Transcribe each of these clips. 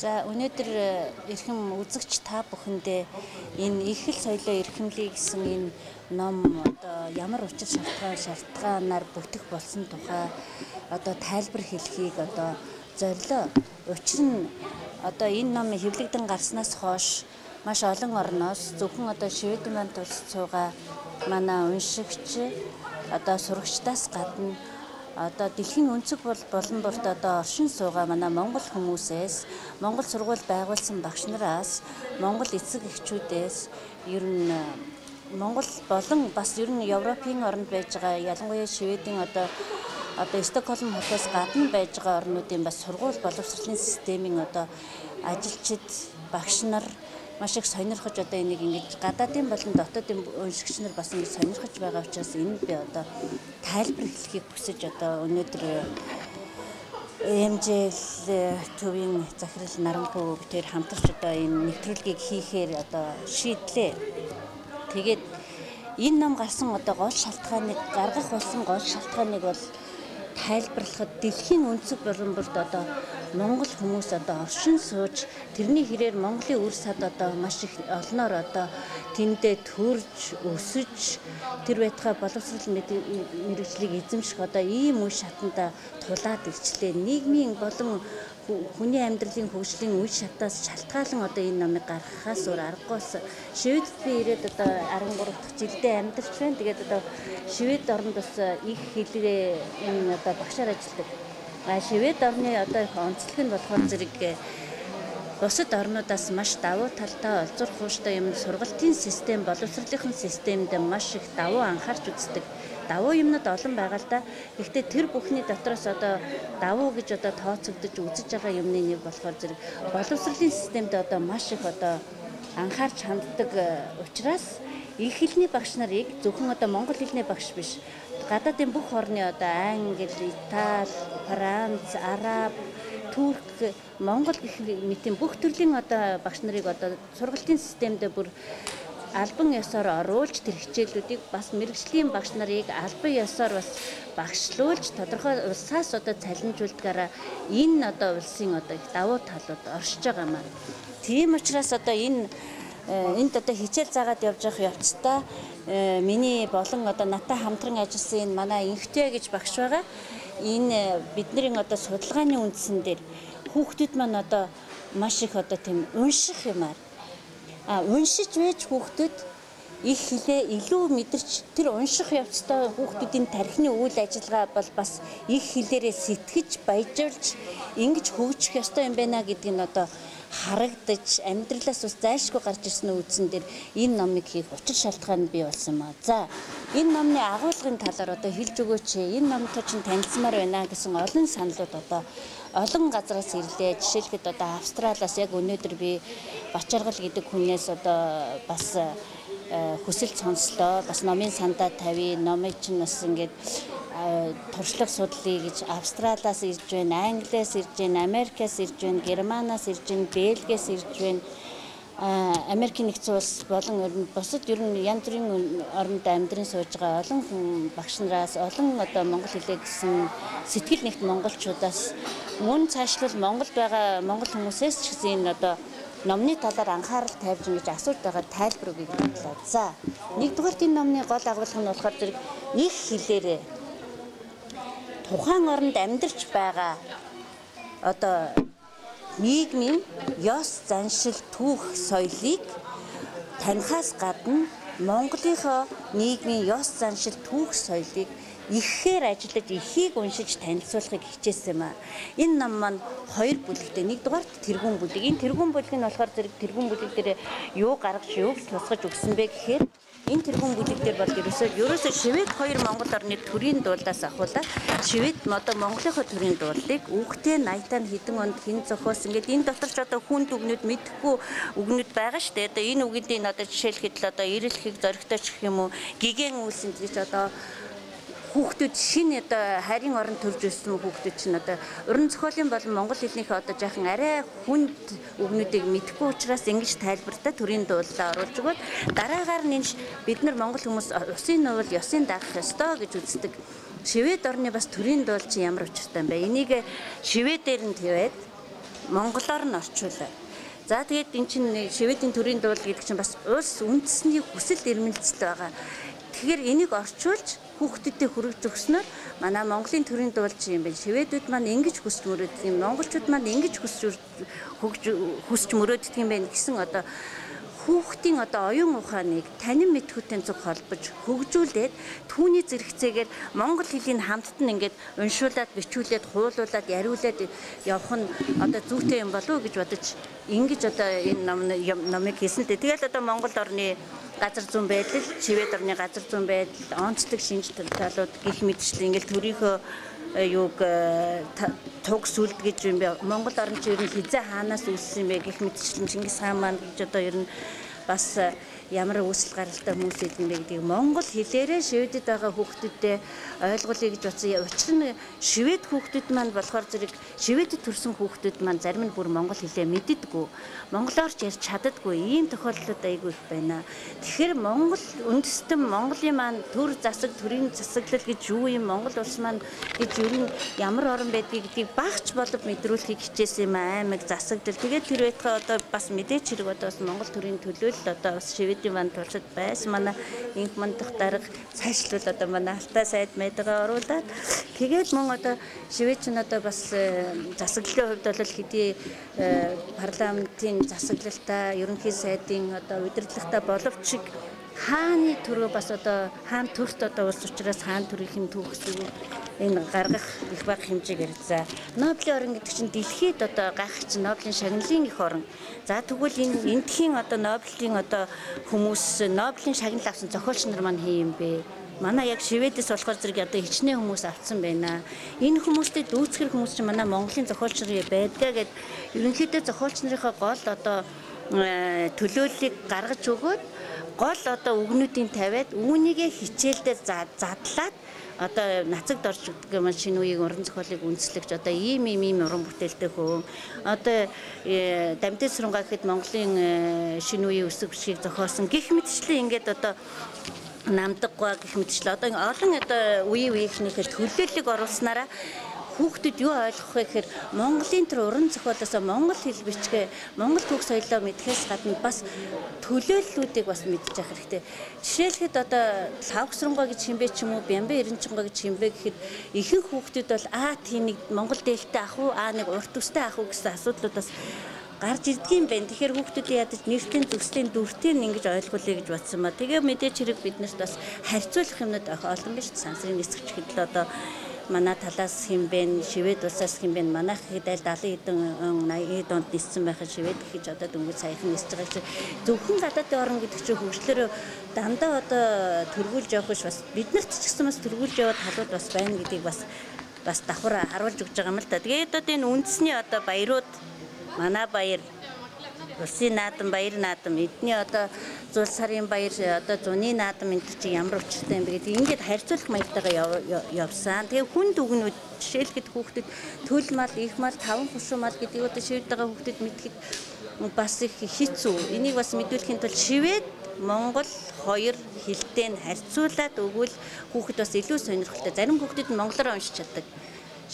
За өнөөдөр эрхэм үзэгч та бүхэндээ энэ их л соёлоо эрхэмлэе гэсэн энэ ном одоо ямар учир шалтгаанаар бүтэх болсон тухай одоо тайлбар хэлхийг одоо зорилоо. Учир нь одоо энэ ном хэвлэгдэн гарснаас хойш маш олон орноос зөвхөн одоо Шведийн манд улсад суугаа манай уншигч одоо сурагчдаас гадна одоо дэлхийн өнцөг болон бүрт одоо оршин суугаа манай монгол хүмүүсээс, монгол сургууль байгуулсан багш нараас, монгол эцэг эхчүүдээс ер нь монгол болон бас ер нь Европын оронд байж байгаа ялангуяа Шведийн одоо Стокгольм хотоос гадна байж байгаа орнуудын бас сургууль боловсролын системийн одоо ажилчид, багш нар маш их сонирхож одоо энийг ингэж гадаадын болон дотоодын уншигч нар бас ингэж сонирхож байгаа учраас энэ би одоо тайлбар хэлхийг хүсэж одоо өнөөдөр MJL төвийн захирал Наранхуу тэр хамтарч одоо энэ нэвтрүүлгийг хийхээр одоо шийдлээ. Тэгээд энэ ном гарсан одоо гол шалтгааныг гаргах болсон гол шалтгааныг бол тайлбарлахад дэлхийн өнцөг болон бүрт одоо монгол хүмүүс одоо оршин сууж тэрний хэрээр Монголын үр сад одоо маш их олноор одоо тэндээ төрж өсөж тэр байтугай боловсрол мэргэжлийг эзэмших одоо ийм үе шатанда тулаад ирчлээ. Нийгмийн болон хүний амьдралын хөгжлийн үе шатаас шалтгаалan одоо энэ номыг гаргахаас өөр аргагүй. Шведд би ирээд одоо 13 дахь жилдээ амьдарч байна. Тэгээд одоо Швед оронд бас их хэлээр энэ одоо багшаар ажилладаг. Швед орны одоо онцлог нь болохоор зэрэг бусад орнуудаас маш давуу талтай олзуурах хууштай юм сургалтын систем, боловсролын системд маш их давуу анхаарч үздэг. Давуу юмнууд олон байгаа л да. Гэхдээ тэр бүхний дотроос одоо давуу гэж одоо тооцогдож үзэж байгаа юмны нэг болохоор зэрэг боловсролын системд одоо маш их одоо анхаарч ханддаг учраас их хэлний багш нарыг зөвхөн одоо монгол хэлний багш биш гадаадын бүх орны одоо англи, итали, франц, араб, турк, монгол гэх мэтийн бүх төрлийн одоо багш нарыг одоо сургалтын системд бүр албан ёсоор оруулж тэр хичээлүүдийг бас мэргэжлийн багш нарыг албан ёсоор бас багшлуулж тодорхой улсаас одоо цалинжуулдгаараа энэ одоо улсын одоо их давуу талууд оршиж байгаа маа. Тийм учраас одоо энд одоо хичээл заагаад явж явах явцдаа миний болон одоо надтай хамтран ажилласан энэ манай Инхтэ гэж багш байгаа. Энэ бидний одоо судалгааны үндсэн дээр хүүхдүүд маань одоо маш их одоо тийм унших юмар уншиж байж хүүхдүүд их хэлээ илүү мэдэрч тэр унших явцдаа хүүхдүүдийн тархины үйл ажиллагаа бол бас их хэлээрээ сэтгэж баяжуулж ингэж хөгжих ёстой юм байна гэдг нь одоо харагдаж амьдралаас ус зайлшгүй гарч ирсэн үдсэн дээр энэ номыг хийх учир шалтгаан нь бий болсон маа. За энэ номны агуулгын талаар одоо хэлж өгөөч. Энэ номтой чинь танилцмаар байна гэсэн олон саналууд одоо олон газраас ирлээ. Жишээлхэд одоо Австралиас яг өнөөдөр би Бачаргал гэдэг хүнээс одоо бас хүсэлт сонслоо. Бас номын сандаа тавья. Номыг чинь бас ингээд туршлага судлаа гэж Австралиас ирж байна, Англиас ирж байна, Америкаас ирж байна, Германаас ирж байна, Бельгиас ирж байна. Америкийн нэгдсэн улс болон бусад ер нь янз бүрийн оронд амьдран сууж байгаа олон багш нараас олон одоо монгол хэлээ гэсэн сэтгэл нэгт монголчуудаас мөн цаашлал Монголд байгаа монгол хүмүүсээс ч гэсэн энэ одоо номны талаар анхаарал тавьж ингэж асууж байгаа тайлбар өгье гэрлээ. За нэгдүгээр энэ номны гол агуулга нь болохоор зэрэг их хэлээрээ тухайн оронд амьдарч байгаа одоо нийгмийн ёс заншил түүх соёлыг танихаас гадна Монголынхоо нийгмийн ёс заншил түүх соёлыг ихээр ажиллаж ихийг уншиж танилцуулахыг хичээсэн юм аа. Энэ ном маань хоёр бүлэгтэй. Нэгдүгээр тэргуун бүлэг. Энэ тэргуун бүлэг нь болохоор зэрэг тэргуун бүлэг дээр юу гаргаж юуг тусгаж өгсөн бэ гэхээр энэ тэргуун бүлэг дээр бол ерөөсөө Швед хоёр Монгол орны төрийн дуулаас ахуулаад Швед одоо Монголынхоо төрийн дуулыг үгтэй наятаа хідэн онд хэн зохиос ингээд энэ дотор ч одоо хүнд үгнүүд мэдхгүй үгнүүд байгаа шүү дээ. Одоо энэ үгэндийн одоо жишээлхэд л одоо ирэлхийг зоригтойч гэх юм уу гигэн үйлсэнд гэж одоо хүүхдүүд шинэ одоо харийн орон төрж өссөн хүүхдүүд чинь одоо уран зохиолын болон монгол хэлнийхээ одоо жаахан арай хүнд үгнүүдийг мэдэхгүй учраас ингэж тайлбартаа төрийн дуулаа оруулж өгöd дараагаар нь бид нар монгол хүмүүс усын нуул ёсын дагах ёстой гэж үздэг. Швед орны бас төрийн дуул чи ямар учиртай юм бэ? Энийг шведээр нь тавиад монголоор нь орчуулаа. За тэгээд эн чинь шведийн төрийн дуул гэдэг чинь бас улс үндэсний хүсэл эрмэлзэлтэй байгаа. Тэгэхээр энийг орчуулж хүүхдэдээ хүргэж өгснөөр манай Монголын төрийн дуулч юм байна. Шведүүд маань ингэж хүсч мөрөөддөг юм. Монголчууд маань ингэж хүсч мөрөөддөг юм байна гэсэн одоо хүүхдийн одоо оюун ухааныг танин мэдхүйтэй зөв холбож хөгжүүлээд түүний зэрэгцээгээр монгол хэлийг хамтд нь ингээд уншуулад бичүүлээд хуулуулад яриулаад явах нь одоо зүйтэй юм болов уу гэж бодож ингэж одоо энэ номыг хийсэн л дээ. Тэгэл одоо Монгол орны газар зүйн байдал, Швед орны газар зүйн байдал, онцлог шинж талууд гих мэтчлэн ингээд төрийнхөө юуг туг сүлд гэж юм бэ. Монгол орн чи ер нь хизээ хаанаас үүссэн бэ гэх мэтчлэн Чингис хаан маань гэж одоо ер нь бас ямар үүсэл гаралтай хүмүүс юм бэ гэдгийг монгол хэлээрээ шведэд байгаа хүүхдүүдэд ойлгуулъя гэж бодсон. Учир нь швед хүүхдүүд маань болохоор зэрэг шведэд төрсэн хүүхдүүд маань зарим нь бүр монгол хэлээ мэддэггүй. Монголоор ч ярьж чаддаггүй ийм тохиолдлууд айгүй их байна. Тэгэхээр Монгол үндэстэн Монголын маань төр засаг төрийн засаглал гэж юу юм Монгол улс маань гэж ер нь ямар орн байдгийг гэдгийг багч болов мэдрүүлэхийг хичээсэн юм аймаг засаглал. Тэгээд тэр байтугай одоо бас мэдээч хэрэг одоо бас Монгол төрийн төлөөлөл одоо бас шведийн маань туршид байсан манай инх мандах дарга цаашлуул одоо манай алтай сайд мэдгээ оруулаад тэгээд мөн одоо шведч нь одоо бас засаглалын хувьд бол хэдий парламентын засаглалтаа ерөнхий сайдын одоо удирдлагатай боловч хааны төрөө бас одоо хаан төрт одоо улс учраас хаан төрийн төгсөв энэ гаргах их баг хэмжээг ярьцаа. Нобелийн орн гэдэг чинь дэлхийд одоо гайхагч Нобелийн шагналын их орн. За тэгвэл энэ энтхийн одоо Нобелийн одоо хүмүүс Нобелийн шагнал авсан зохиолч нар маань хин юм бэ? Манай яг Шведээс болохоор зэрэг одоо хичнээн хүмүүс авсан байна. Энэ хүмүүстэй дүүцгэр хүмүүс чинь манай Монголын зохиолч нар байдгаа гэд ерөнхийдөө зохиолч нарын гол одоо төлөөллийг гаргаж өгөөд гол одоо үгнүүдийн тавиад үүнийгээ хичээлдээ задлаад одоо нацагд орж гэдэг юм шинэ үеийн уран зохиолыг үндэслэгч одоо ийм уран бүтээлтэй хөө одоо Дамжин Сүрэнгаа гэхэд Монголын шинэ үеийн өсөг бишгийг зохиосон гэх мэтчлэн ингээд одоо намдаггүй гэх мэтчлээ одоо олон одоо үеийнхнийхээ төлөөллийг оруулснараа хүүхдүүд юу ойлгох вэ гэхээр Монголын тэр уран зохиолоос монгол хэл бичгээ, монгол түүх соёлоо мэдхээс гадна бас төлөөллүүдийг бас мэдчих хэрэгтэй. Жишээлхэд одоо Лавгсрангой гэж хэмбэ ч юм уу, Бямбэ Эренчингой гэж хэмбэ гэхэд ихэнх хүүхдүүд бол тийм нэг монгол дээлтэй ах уу, нэг урт төстэй ах уу гэсэн асуудлуудаас гарч ирдгийм байна. Тэгэхээр хүүхдүүдийн ядаж нэртийн зүслийн дүртийн ингэж ойлгуулъя гэж бодсон ба. Тэгээ мэдээч хэрэг биднэрт бас харьцуулах юмнууд олон биш. Сансрын нисгч хэдэл одоо манай талаас хэмбэн Швед улсаас хэмбэн манайх хэд 70 хэдэн 80 донд ниссэн байхад Швед гэж одоо дөнгөж саяхан нисэж байгаа чинь зөвхөн гадаадын орн гэдэг чинь хөгжлөөр дандаа одоо төргүүлж явах биш бас биднэрт ч гэсэн бас төргүүлж яваад халууд бас байна гэдгийг бас давхар харуулж өгч байгаа юм л да. Тэгээд одоо энэ үндэсний одоо баярууд манай баяр улсын наадам баяр наадам эдний одоо зул сарын баяр одоо зуны наадам энэ чинь ямар учиртай юм бэ гэдэг ингээд харьцуулах маягтайгаа явсан. Тэгээ хүнд үгнүүд жишээлхэд хүүхдэд төл мал, их мал, таван хушуу мал гэдгийг одоо шивэд байгаа хүүхдэд мэдхэд бас их хэцүү. Энийг бас мэдүүлэхийн тулд шивэд Монгол хоёр хэлтэй нь харьцуулаад өгвөл хүүхэд бас илүү сонирхолтой. Зарим хүүхдэд нь монголоор уншиж чаддаг.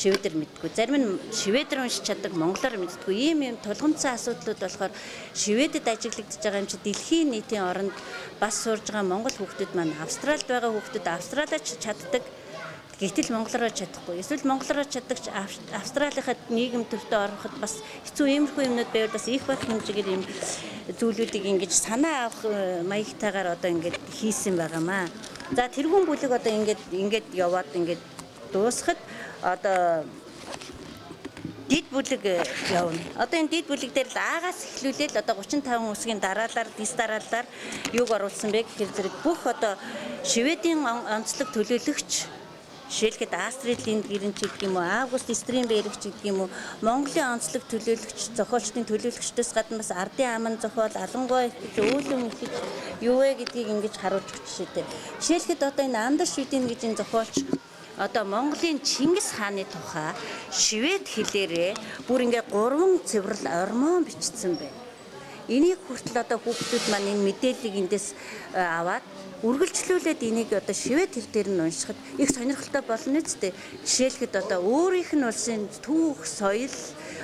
Шведээр мэдгүй. Зарим нь шведээр уншиж чаддаг, монголоор мэддэггүй. Ийм тулгымцсан асуудлууд болохоор шведэд ажиглагдж байгаа юм чи дэлхийн нийтийн оронд бас сурж байгаа монгол хүүхдүүд маань Австралид байгаа хүүхдүүд австралиач чаддаг. Гэтэл монголоор чадахгүй. Эсвэл монголоор чаддаг австралийнхад нийгэм төртөө ороход бас хэцүү иймэрхүү юмнууд байвал бас их бат хэмжээгээр юм зүйлүүдийг ингэж санаа авах маягтайгаар одоо ингэж хийсэн байгаамаа. За тэрүүн бүлэг одоо ингэж яваад ингэж дуусахад одоо дид бүлэг явна. Одоо энэ дид бүлэг дээр л аагаас эхлүүлээд одоо 35 үсгийн дараалал, дис дараалалаар юуг оруулсан бэ гэхээр зэрэг бүх одоо Шведийн онцлог төлөөлөгч жишээлхэд Астрид Линдгрен ч гэдэг юм уу, Август Стринберг ч гэдэг юм уу, Монголын онцлог төлөөлөгч, зохиолчдын төлөөлөгчдөөс гадна бас ардын аман зохиол, алангой гэж өөлөн их юу вэ гэдгийг ингэж харуулж өгч шийдэ. Жишээлхэд одоо энэ Андерс Шведин гэж энэ зохиолч одоо Монголын Чингис хааны тухай швед хэлээрээ бүр ингээ 3 цэвэрлэл ормон бичсэн байна. энийг хүртэл одоо хүүхдүүд маань энэ мэдээллийг эндээс аваад үргэлжлүүлээд энийг одоо шивэд хэл дээр нь уншихад их сонирхолтой болно үстэй. Жишээлхэд одоо өөрийнх нь улсын түүх, соёл,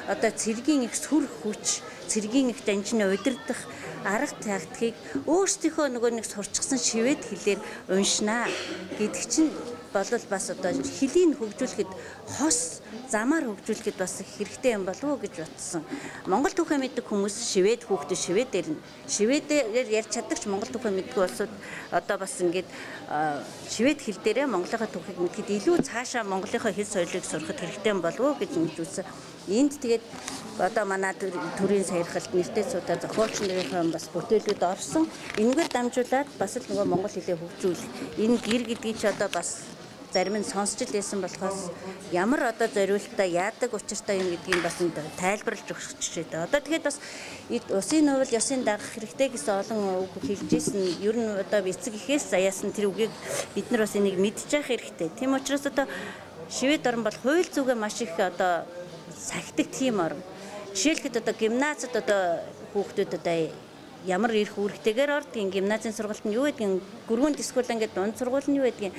одоо цэргийн их сүр хүч, цэргийн их данжны удирдах арга тактикийг өөрсдийнхөө нөгөө нэг сурчсан шивэд хэлээр уншнаа гэдэг чинь болол бас одоо хэлийн хөгжүүлэхэд хос замаар хөгжүүлэхэд бас хэрэгтэй юм болов уу гэж бодсон. Монгол түүхээ мэддэг хүмүүс шивэд хүүхдээ шивэдээр нь шивэдээр ярьж чаддаг ч монгол түүхээ мэддэг улсууд одоо бас ингээд шивэд хэл дээрээ монголынхаа түүхийг мэдхэд илүү цаашаа монголынхаа хэл соёлыг сурахад хэрэгтэй юм болов уу гэж ингэж үзсэн. Энд тэгээд одоо манай төрийн саярхалт нэртэй цуудаа зохиолч нарын бас бүтээлүүд орсон. Энэгээр дамжуулаад бас л нөгөө монгол хэлээ хөгжүүлэх. Энэ гэр гэдгийг ч одоо бас зарим нь сонсч л байсан болохоос ямар одоо зориултаа яадаг учиртай юм гэдгийг бас тайлбарлаж өгч чийдэ. Одоо тэгээд бас усын хувьд ёсын дагах хэрэгтэй гэсэн олон үг хэлжсэн. Ер нь одоо эцэг ихээс заяасан тэр үгийг бид нар бас энийг мэдчих хэрэгтэй. Тийм учраас одоо шивэд орн бол хууль зүгээ маш их одоо сахидаг тийм орн. Жишээлхэд одоо гимназид одоо хүүхдүүд одоо ямар ирэх үүрэгтэйгээр ордгийн гимназийн сургалт нь юу гэдгийг гүргүүн дискул ингээд дунд сургууль нь юу гэдгийг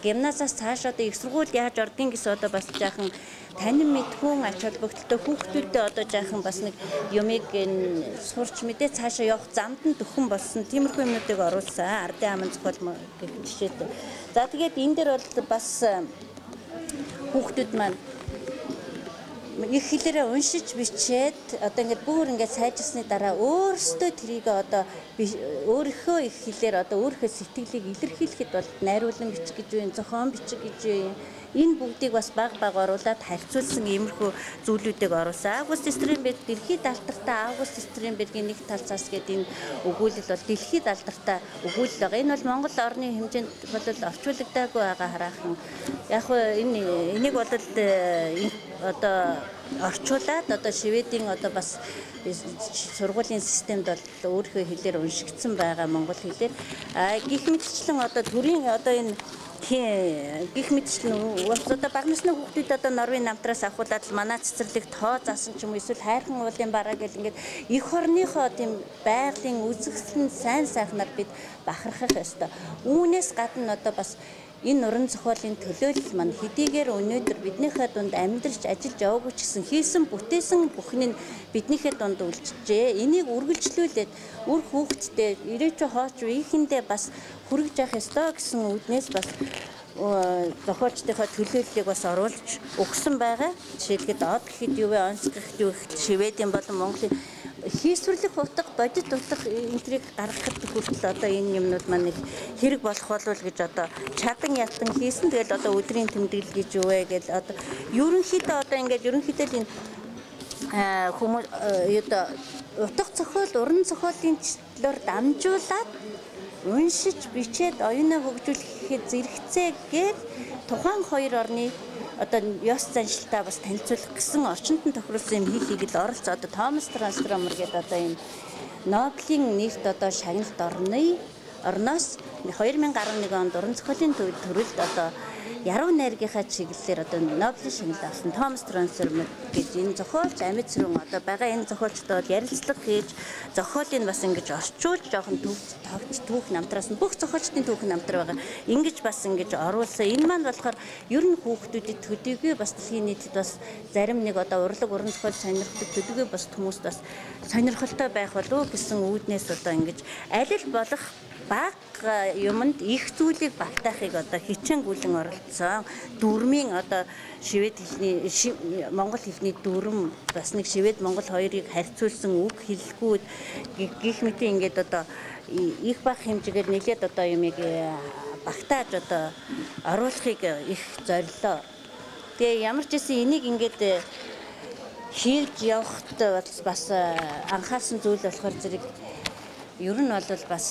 гимназиас цааш одоо их сургууль яаж ордгийн гэсэн одоо бас жаахан танин мэдхүүн ач холбогдолтой хүүхдүүдтэй одоо жаахан бас нэг юмыг сурч мэдээ цаашаа явах замд нь төхөн болсон тиймэрхүү юмнуудыг оруулсан. Ардын аман зохиол гэх жишээтэй. За тэгээд энэ дээр бол бас хүүхдүүд маань их хэлээрээ уншиж бичээд одоо ингээд бүр ингээд сайжирсны дараа өөрсдөө тэрийг одоо өөрийнхөө их хэлээр одоо өөрийнхөө сэтгэлийг илэрхийлэхэд бол найруулан бичих гэж үе, зохион бичих гэж үе. Энэ бүгдийг бас баг оруулаад харьцуулсан иймэрхүү зүйлүүдийг оруулсан. Август Стринберг дэлхийд алдартай Август Стринбергийн нэг талцаас гэдэг энэ өгүүлэл бол дэлхийд алдартай өгүүлэл байгаа. Энэ бол Монгол орны хэмжээнд бол орчуулагдаагүй байгаа хараахан. Яг нь энийг бол одоо орчуулад одоо шивэдийн одоо бас сургуулийн системд бол өөрийнхөө хэлээр уншигдсан байгаа монгол хэлээр. Гэх мэтчлэн одоо төрийн одоо энэ гих мэтчлэн одоо бага насны хүүхдүүд одоо Норвегийн намтраас авахуулаад манай цэцэрлэг тоо заасан ч юм уу эсвэл хайрхан уулын бараа гэл ингээд эх орныхоо тийм байгалийн үзэгсэлэн сайн сайхнаар бид бахархах ёстой. Үүнээс гадна одоо бас энэ уран зохиолын төлөөлөл маань хэдийгээр өнөөдөр биднийхээ дунд амьдарч ажиллаж яваагүй ч гэсэн хийсэн бүтээсэн бүхнийг биднийхээ дунд үлджээ. Энийг үргэлжлүүлээд үр хүүхдтэй ирээч хооч үеийнхэндээ бас хүргэж явах ёстой гэсэн үднээс бас зохиолчдынхаа төлөөллийг бас оруулж өгсөн байгаа. Жишээлбэл од гэхэд юу вэ, онц гэхэд юу вэ, шивэдийн болон Монголын хийсвэрлэх утга, бодит утга энтрийг гаргахад хүртэл одоо энэ юмнууд маань нэг хэрэг болох болов гэж одоо чадан ятан хийсэн. Тэгэл одоо өдрийн тэмдэглэл гэж юу вэ гэж одоо ерөнхийдөө одоо ингээд ерөнхийдөө энэ хүмүүс утга зохиол, уран зохиолын чиглэлээр дамжуулаад уншиж бичээд оюунаа хөгжүүлэхэд зэрэгцээгээр тухайн хоёр орны одоо ёс заншилтаа бас танилцуулах гэсэн орчинд нь тохируулсан юм хийхийг л оролцоо. Одоо Томас Трансформер гэдэг одоо энэ Нобелийн нэрт одоо шагналт орноос 2011 онд уран зохиолын төрөлд одоо яруу найргийнхаа чиглэлээр одоо Нобелийн шагнал авсан Томас Трансформер гэж энэ зохиолч амьд сүрэн одоо байгаа энэ зохиолчтой бол ярилцлага хийж зохиолыг бас ингэж орчуулж жоохон товч түүх намтраас нь бүх зохиолчдын түүх намтар байгаа. Ингэж бас ингэж оруулсан. Энэ маань болохоор ер нь хүүхдүүдэд төдийгүй бас дэлхийн нийтэд бас зарим нэг одоо урлаг уран зохиол сонирхдаг төдийгүй бас хүмүүст бас сонирхолтой байх болов гэсэн үүднээс одоо ингэж аль л болох бага юмд их зүйлийг багтаахыг одоо хичээнгүйлэн оролцсон. Дүрмийн одоо шивэд хэлний монгол хэлний дүрм бас нэг шивэд монгол хоёрыг харьцуулсан үг хэллэгүүд гих мэт ингээд одоо их бага хэмжээгээр нэлээд одоо юмыг багтааж одоо оруулахыг их зорилоо. Тэгээ ямар ч гэсэн энийг ингээд хийж явахд бас анхаарсан зүйл болохоор зэрэг ер нь бол бас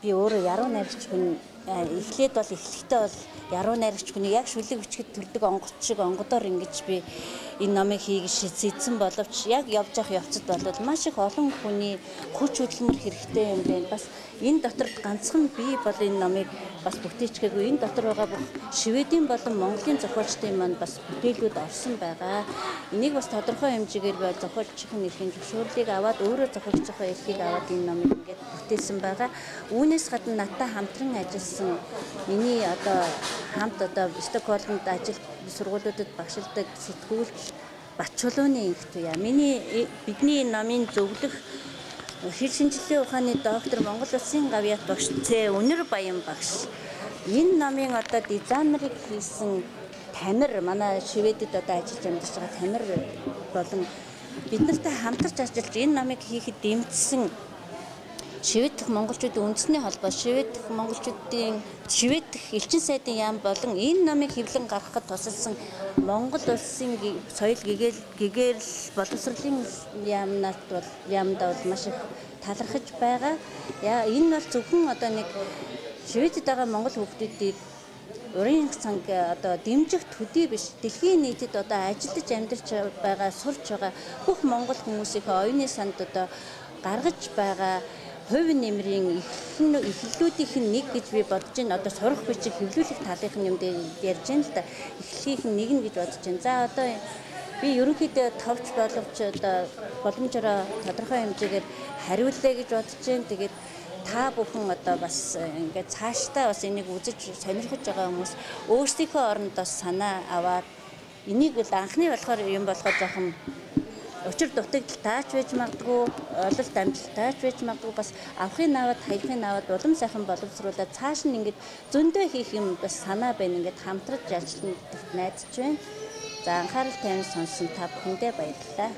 би өөрөө яруу найрагч хүн эхлээд бол эхлэхдээ бол яруу найрагч хүний яг шүлэг өчгөд төрдөг онгоц шиг онгодоор ингэж би энэ номыг хийх шийдсэн боловч яг явж явах явцад бол маш их олон хүний хүч хөдөлмөр хэрэгтэй юм байна. Бас энэ дотор ганцхан би бол энэ номыг бас бүтээчгээгүй. Энэ дотор байгаа бүх Шведийн болон Монголын зохиолчдын маань бас бүтээлүүд орсон байгаа. Энийг бас тодорхой хэмжээгээр бол зохиолчийн эрхийн зөвшөөрлийг аваад өөрөө зохиолч зохио эрхийг аваад энэ номыг ингээд бүтээсэн байгаа. Үүнээс гадна надтай хамтран ажилласан миний одоо хамт одоо Стокгольмд ажил сургуулиудад багшилдаг сэтгүүлч Батчулууны инхтуя. Бидний номын зөвлөх хэл шинжилгээ ухааны доктор Монгол Улсын гавьяат багш Цэ Өнөр Баян багш. Энэ номын одоо дизайнерыг хийсэн Тамир манай Шведэд одоо ажиллаж амьдарч байгаа Тамир болон бид нартай хамтарч ажиллаж энэ номыг хийхэд дэмжсэн Швед дэх монголчуудын үндэсний холбоо, Швед дэх монголчуудын Швед дэх элчин сайдын яам болон энэ номыг хэвлэн гаргахад тусалсан Монгол улсын соёл гэгээрл боловсролын яамд бол маш их талархаж байгаа. Энэ бол зөвхөн одоо нэг Шведэд байгаа монгол хүүхдүүдийг урын цанг одоо дэмжих төдий биш, дэлхийн нийтэд одоо ажиллаж амьдарч байгаа, сурч байгаа бүх монгол хүмүүсийн оюуны санд одоо гаргаж байгаа хувь нэмрийн эхлэлүүдийнх нь нэг гэж би бодож байна. Одоо сурах бичиг хэвлүүлэх талынх нь юм дээр ярьж байна л да. Эхлэлийнх нь нэг нь гэж бодож байна. За одоо би ерөнхийдөө товч болгож одоо боломжоор тодорхой хэмжээгээр хариуллаа гэж бодож байна. Тэгээд та бүхэн одоо бас ингээд цаашдаа бас энийг үзэж сонирхож байгаа хүмүүс өөрсдийнхөө оронд бас санаа аваад энийг л анхны болохоор юм болохоо жоохон учир дутагдал таач байж магадгүй, ололт амжилт таач байж магадгүй, бас авахын наваад хаягын наваад улам сайхан боловсруулаад цааш нь ингээд зөндөө хийх юм бас санаа байна. Ингээд хамтраж ажиллах найдаж байна. За анхаарал тавьсан сонсон та бүхэндээ баярлалаа.